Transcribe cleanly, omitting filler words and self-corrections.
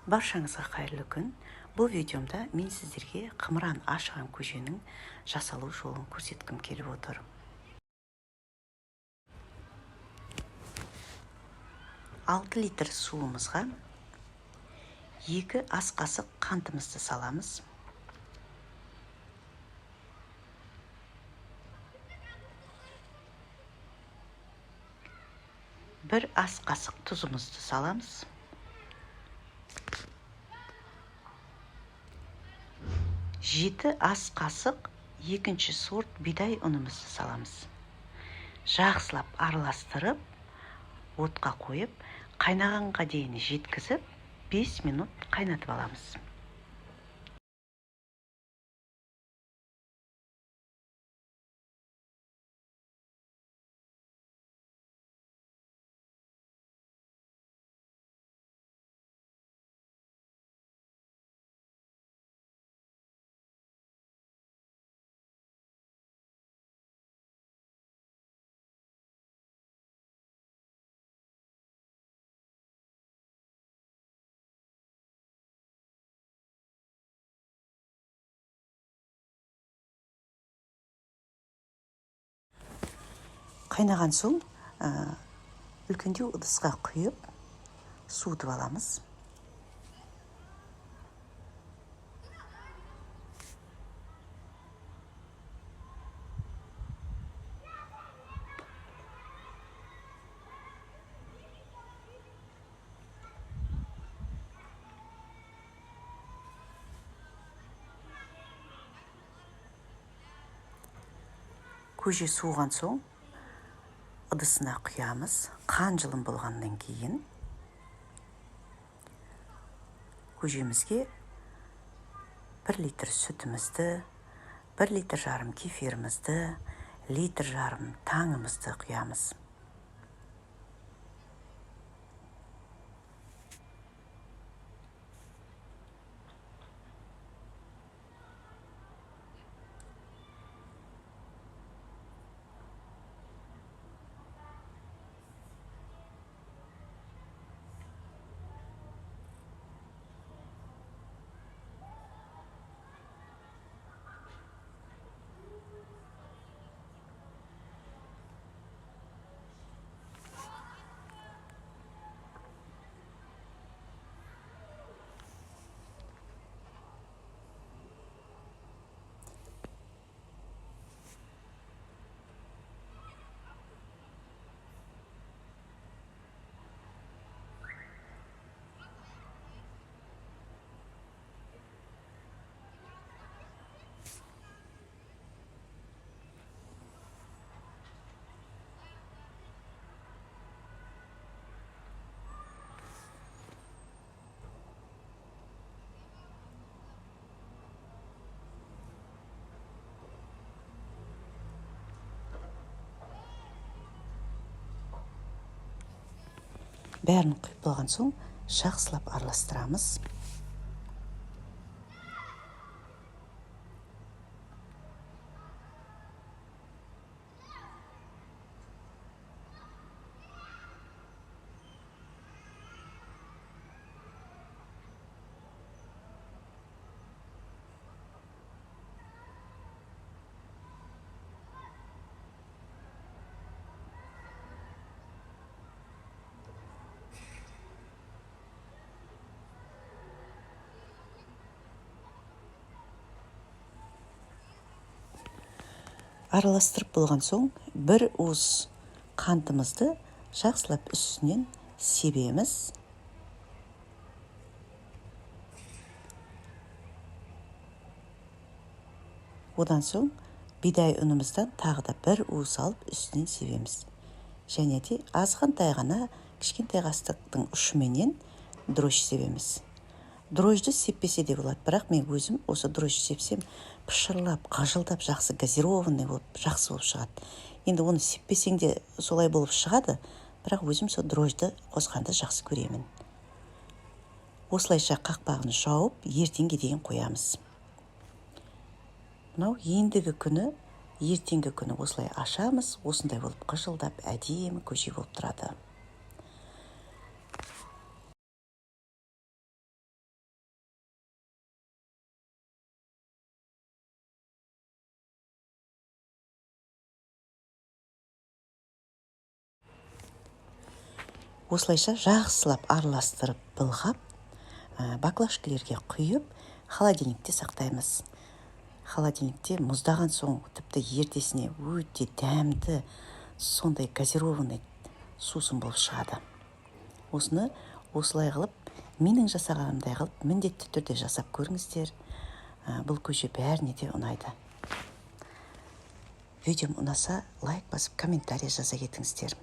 Баршаңызға қайырлы күн. Бұл видеомда мен сіздерге қымыран ашыған көженің жасалу жолын көрсеткім келіп отыр. Алты литр суымызға 2 ас қасық қантымызды саламыз. Бір ас қасық тұзымызды саламыз. 7 ас қасық екінші сорт бидай ұнымызды саламыз. Жақсылап араластырып, отқа қойып, қайнағанға дейін жеткізіп, 5 минут қайнатып аламыз. Қайнаған соң үлкендеу ыдысқа құйып, суытып аламыз. Көже суыған соң ыдысына құямыз. Қан жылым болғаннан кейін көжемізге 1 литр сүтімізді, 1,5 литр кефирімізді, 1,5 литр таңымызды құямыз. Бәрін құйып болған соң жақсылап араластырамыз. Араластырып болған соң 1 уыс қантымызды жақсылап үстінен себеміз. Одан соң бидай ұнымыздан тағы да 1 уыс алып үстінен себеміз. Және де азғантай ғана кішкентай қастықтың ұшыменен дрожь себеміз. Дрожьды сеппесе де болады, бірақ мен өзім осы дрожь сепсем пышырлап, қажылдап, жақсы газированный болып, жақсы болып шығады. Енді оны сеппесең де солай болып шығады, бірақ өзім сол дрожьды қосқанды жақсы көремін. Осылайша қақпағын жауып, ертеңге дейін қоямыз. Мынау ертеңгі күні осылай ашамыз, осындай болып қыжылдап, әдемі көже болып тұрады. осылайша жақсылап араластырып былғап баклажкілерге құйып холодильникте сақтаймыз. Холодильникте мұздаған соң тіпті ертесіне өте дәмді сондай газированный сусын болып шығады. Осыны осылай қылып, менің жасағанымдай қылып міндетті түрде жасап көріңіздер. Бұл көже бәріне де ұнайды. Видеом ұнаса лайк басып комментарий жаза кетіңіздер.